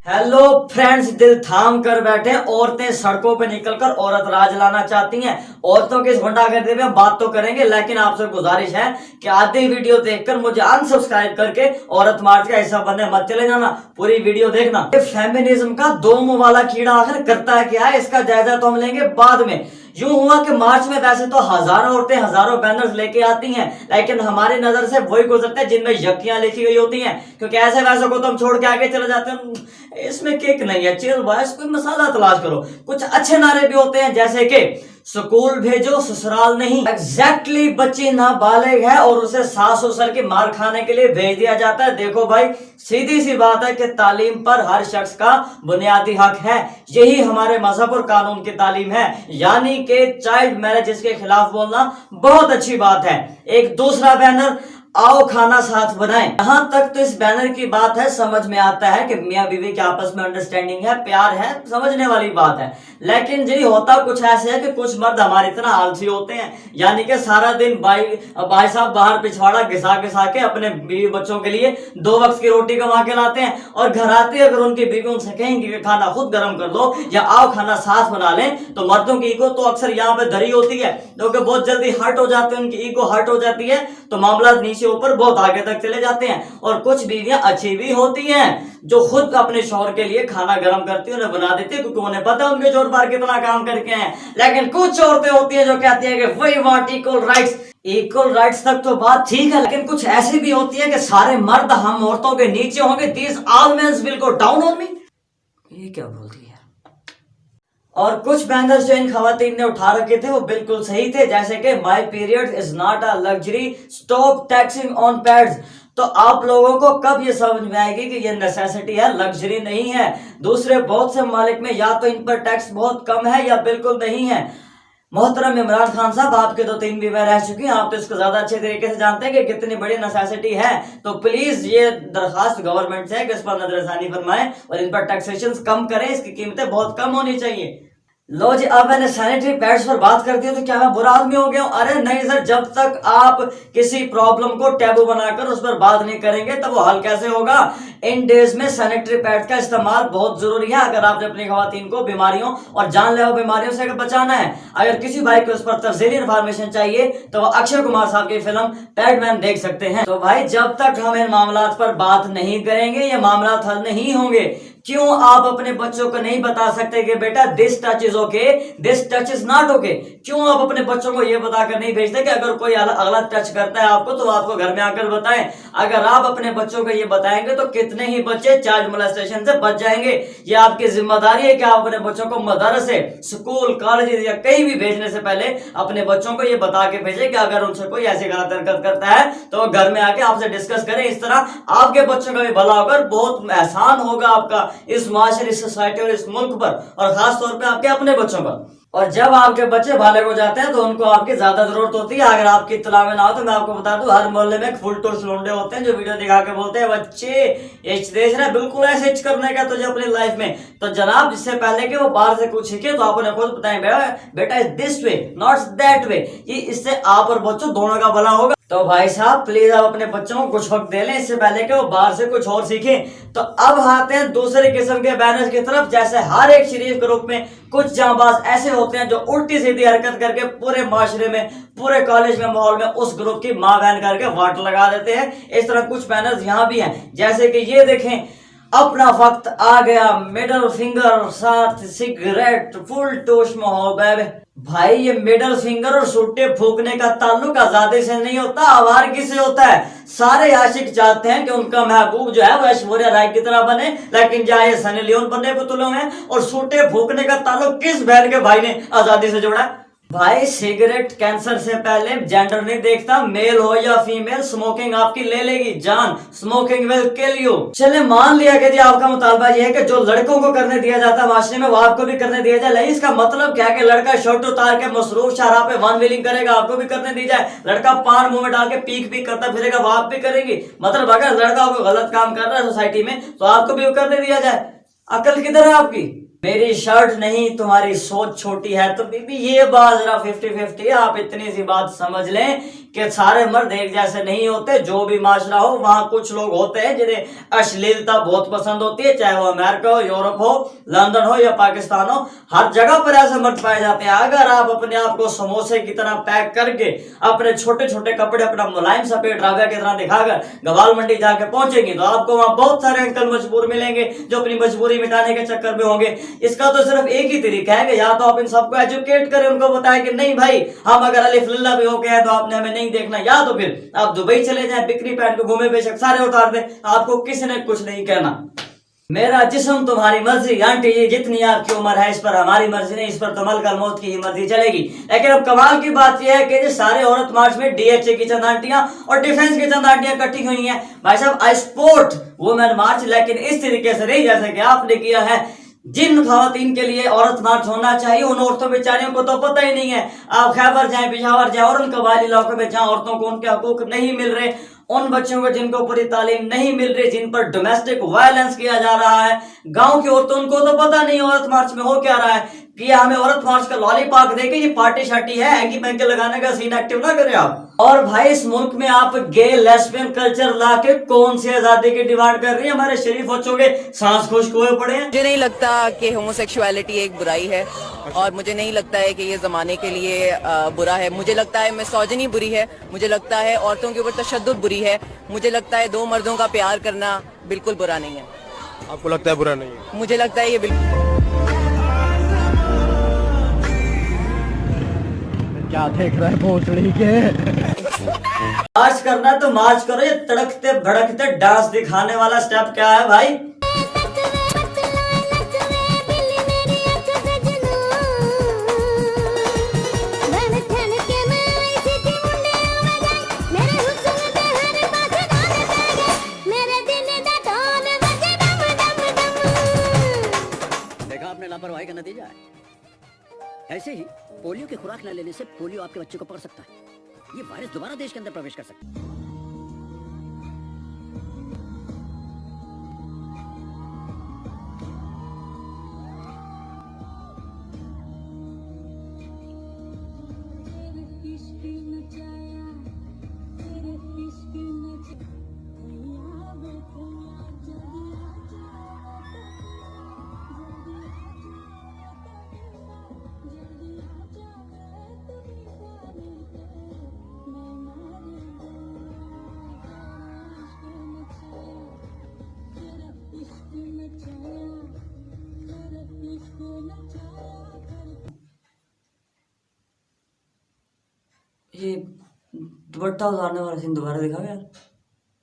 Hello friends, दिल थाम कर बैठे औरतें सड़कों पे निकलकर औरत राज लाना चाहती हैं। औरतों के इस गुंडागर्दी में बात तो करेंगे, लेकिन आपसे गुजारिश है कि आधी वीडियो देखकर मुझे अनसब्सक्राइब करके औरत मार्च का हिस्सा बनने मत चले जाना। पूरी वीडियो देखना। ये फेमिनिज्म का दो मुंह वाला कीड़ा आखिर करता है क्या है, इसका जायजा तो हम लेंगे बाद में। यूं हुआ कि मार्च में वैसे तो हजारों औरतें हजारों बैनर्स लेके आती हैं, लेकिन हमारी नजर से वही गुजरते हैं जिनमें यकियां लिखी गई होती हैं, क्योंकि ऐसे वैसे को तो हम छोड़ के आगे चले जाते हैं। इसमें किक नहीं है, चिल बॉयज, कोई मसाला तलाश करो। कुछ अच्छे नारे भी होते हैं, जैसे कि स्कूल भेजो ससुराल नहीं। एग्जैक्टली बच्ची नाबालिग है और उसे सास ससुर की मार खाने के लिए भेज दिया जाता है। देखो भाई, सीधी सी बात है कि तालीम पर हर शख्स का बुनियादी हक है। यही हमारे मजहब और कानून की तालीम है, यानी कि चाइल्ड मैरिज के खिलाफ बोलना बहुत अच्छी बात है। एक दूसरा बैनर, आओ खाना साथ बनाएं। यहां तक तो इस बैनर की बात है, समझ में आता है कि मियां बीवी के आपस में अंडरस्टैंडिंग है, प्यार है, समझने वाली बात है। लेकिन जी होता कुछ ऐसे है कि कुछ मर्द हमारी तरह आलसी होते हैं, यानी कि सारा दिन भाई साहब बाहर पिछवाड़ा घिसा घिसा के अपने बीवी बच्चों के लिए 2 वक्त की रोटी कमा के लाते हैं, और घर आते अगर उनकी बीवी उनसे कहेंगी कि खाना खुद गर्म कर लो या आओ खाना साथ बना लें, तो मर्दों की ईगो तो अक्सर यहाँ पे धरी होती है, क्योंकि बहुत जल्दी हर्ट हो जाते हैं, उनकी ईगो हर्ट हो जाती है, तो मामला नीचे ऊपर बहुत आगे तक चले जाते हैं। और कुछ बीवियां अच्छी भी होती हैं जो खुद अपने शौहर के लिए खाना गर्म करती है, उन्हें बना देती है, क्योंकि उन्हें पता है उनके शौहर बाहर कितना काम करके हैं। लेकिन कुछ औरतें होती हैं जो कहती है कि we want equal rights. Equal rights तक तो बात ठीक है, लेकिन कुछ ऐसी भी होती है कि सारे मर्द हम औरतों के नीचे होंगे, this all mens will go down on me. ये क्या बोलती है? और कुछ बैनर्स जो इन खवातीन ने उठा रखे थे वो बिल्कुल सही थे, जैसे कि my period is not a luxury, stop taxing on pads. तो आप लोगों को कब ये समझ में आएगी कि ये नेसेसिटी है, लग्जरी नहीं है। दूसरे बहुत से ममालिक में या तो इन पर टैक्स बहुत कम है या बिल्कुल नहीं है। मोहतरम इमरान खान साहब, आपके 2-3 बीवियां रह चुकी हैं, आप तो इसको ज्यादा अच्छे तरीके से जानते हैं कि कितनी बड़ी नेसेसिटी है। तो प्लीज ये दरखास्त गवर्नमेंट से है कि इस पर नजरसानी फरमाएं और इन पर टैक्सेशन कम करें, इसकी कीमतें बहुत कम होनी चाहिए। लो जी, अब मैंने सैनिटरी पैड्स पर बात कर दी तो क्या मैं बुरा आदमी हो गया हूं? अरे नहीं सर, जब तक आप किसी प्रॉब्लम को टैबू बनाकर उस पर बात नहीं करेंगे तब वो हल कैसे होगा। इन डेज में सैनिटरी पैड का इस्तेमाल बहुत जरूरी है अगर आपने अपनी खवातीन को बीमारियों और जानलेवा बीमारियों से अगर बचाना है। अगर किसी भाई को उस पर तफसीली इंफॉर्मेशन चाहिए तो वो अक्षय कुमार साहब की फिल्म पैडमैन देख सकते हैं। तो भाई, जब तक हम इन मामलात पर बात नहीं करेंगे ये मामला हल नहीं होंगे। क्यों आप अपने बच्चों को नहीं बता सकते कि बेटा this touch is okay, this touch is not okay? क्यों आप अपने बच्चों को यह बताकर नहीं भेजते कि अगर कोई अगला टच करता है आपको तो आपको घर में आकर बताएं? अगर आप अपने बच्चों को ये बताएंगे तो कितने ही बच्चे चाइल्ड मोलेस्टेशन से बच जाएंगे। ये आपकी जिम्मेदारी है कि आप अपने बच्चों को मदरसे, स्कूल, कॉलेज या कहीं भी भेजने से पहले अपने बच्चों को ये बता के भेजें कि अगर उनसे कोई ऐसी गलत हरकत करता है तो वो घर में आके आपसे डिस्कस करें। इस तरह आपके बच्चों का भी भला होगा, बहुत एहसान होगा आपका इस माशरे, इस सोसाइटी और इस मुल्क पर, और खास तौर पे आपके अपने बच्चों पर। और जब आपके बच्चे बालिग हो जाते हैं तो उनको आपकी ज्यादा जरूरत होती है। अगर आपकी इत्तला में ना हो तो मैं आपको बता दूं, हर मोहल्ले में फुल टूर्स लोंडे होते हैं जो वीडियो दिखा के बोलते हैं बच्चे एच देख रहे हैं, बिल्कुल ऐसे एच करने का तुझे अपनी लाइफ में। तो जनाब, इससे पहले कि वो बाहर से कुछ सीखे तो आप उन्हें खुद बताएं, बेटा is this way not that way. ये इससे आप और बच्चों दोनों का भला होगा। तो भाई साहब, प्लीज आप अपने बच्चों को कुछ वक्त दे लें इससे पहले कि वो बाहर से कुछ और सीखें। तो अब आते हैं दूसरे किस्म के बैनर्स की तरफ। जैसे हर एक शरीफ ग्रुप में कुछ जांबाज ऐसे होते हैं जो उल्टी सीधी हरकत करके पूरे माशरे में, पूरे कॉलेज में, माहौल में उस ग्रुप की मां बहन करके वाट लगा देते हैं। इस तरह कुछ बैनर्स यहाँ भी हैं, जैसे कि ये देखें, अपना वक्त आ गया, मिडल फिंगर साथ सिगरेट, फुल टोश माहौल। भाई, ये मिडल फिंगर और सुट्टे फूकने का ताल्लुक आजादी से नहीं होता, आवारगी से होता है। सारे आशिक चाहते हैं कि उनका महबूब जो है वो ऐश्वर्या राय की तरह बने, लेकिन जहां ये सनी लियोन बनने पे तुले हैं। और सुट्टे फूकने का ताल्लुक किस बहन के भाई ने आजादी से जोड़ा है? भाई, सिगरेट कैंसर से पहले जेंडर नहीं देखता, मेल हो या फीमेल, स्मोकिंग आपकी ले लेगी जान। Smoking will kill you. चले मान लिया कि आपका मुतालबा यह है कि जो लड़कों को करने दिया जाता है माशरे में वो आपको भी करने दिया जाए। इसका मतलब क्या है कि लड़का शर्ट उतार के मसरूफ शाहराह पे वन व्हीलिंग करेगा, आपको भी करने दी जाए। लड़का पान मुंह में डाल के पीक पीक करता फिरेगा, वो आप भी करेंगी। मतलब अगर लड़का कोई गलत काम कर रहा है सोसाइटी में तो आपको भी करने दिया जाए। अकल किधर है आपकी? मेरी शर्ट नहीं, तुम्हारी सोच छोटी है। तो बीबी, ये बात जरा 50-50 है। आप इतनी सी बात समझ लें कि सारे मर्द एक जैसे नहीं होते। जो भी माशरा हो वहां कुछ लोग होते हैं जिन्हें अश्लीलता बहुत पसंद होती है, चाहे वो अमेरिका हो, यूरोप हो, लंदन हो या पाकिस्तान हो, हर जगह पर ऐसे मर्द पाए जाते हैं। अगर आप अपने आप को समोसे की तरह पैक करके अपने छोटे छोटे कपड़े अपना मुलायम सा पेट राबिया की तरह दिखाकर गवाल मंडी जाके पहुंचेंगे तो आपको वहां बहुत सारे अंकल मजबूर मिलेंगे जो अपनी मजबूरी मिटाने के चक्कर में होंगे। इसका तो सिर्फ एक ही तरीका है कि या तो आप इन सबको एजुकेट करें, उनको बताएं कि नहीं भाई हम अगर अलिफ लल्ला भी हो गए हैं तो आपने हमें नहीं देखना, या तो फिर आप दुबई चले जाएं, बिक्री पहन के घूमे, बेशक सारे उतार दें, आपको किसी ने कुछ नहीं कहना। मेरा जिस्म तुम्हारी मर्जी, आंटी जी जितनी आपकी उम्र है इस पर हमारी मर्जी नहीं, इस पर तो मलकल मौत की ही मर्जी चलेगी। लेकिन अब कमाल की बात यह है कि सारे औरत मार्च में डीएचए की चंद आंटियां और डिफेंस की चंद आंटियां इकट्ठी हुई हैं। भाई साहब आई सपोर्ट वुमेन मार्च, लेकिन इस तरीके से नहीं जैसे कि आपने किया है। जिन खवातीन के लिए औरत मार्च होना चाहिए उन औरतों बेचारियों को तो पता ही नहीं है। आप खैबर जाएं, पिशावर जाएं और उन कबायली इलाकों में जहां औरतों को उनके हकूक नहीं मिल रहे, उन बच्चों को जिनको पूरी तालीम नहीं मिल रही, जिन पर डोमेस्टिक वायलेंस किया जा रहा है, गांव की औरतों उनको तो पता नहीं औरत मार्च में हो क्या रहा है कि हमें औरत मार्च का लॉलीपॉप देके ये पार्टी शार्टी है, हैंकी पैंकी लगाने का सीन एक्टिव ना करें आप। और भाई इस मुल्क में आप गे लेस्बियन कल्चर ला के कौन सी आजादी की डिमांड कर रही है? हमारे शरीफ बच्चों के सांस खुश्क हुए पड़े हैं। मुझे नहीं लगता कि होमोसेक्सुअलिटी एक बुराई है और मुझे नहीं लगता है कि ये जमाने के लिए बुरा है। मुझे लगता है मिसोजिनी बुरी है, मुझे लगता है औरतों के ऊपर तशद्दुद बुरी है, मुझे लगता है दो मर्दों का प्यार करना बिल्कुल बुरा नहीं है। आपको लगता है बुरा नहीं है? मुझे लगता है ये बिल्कुल। क्या देख रहा है भोसड़ी के? मार्च करना है तो मार्च करो, ये तड़कते भड़कते डांस दिखाने वाला स्टेप क्या है भाई? देखा आपने लापरवाही का नतीजा है। ऐसे ही पोलियो की खुराक न लेने से पोलियो आपके बच्चे को पकड़ सकता है। ये वायरस दोबारा देश के अंदर प्रवेश कर सकता है। ये दुपट्टा उतारने वाला सीन दोबारा दिखा यार।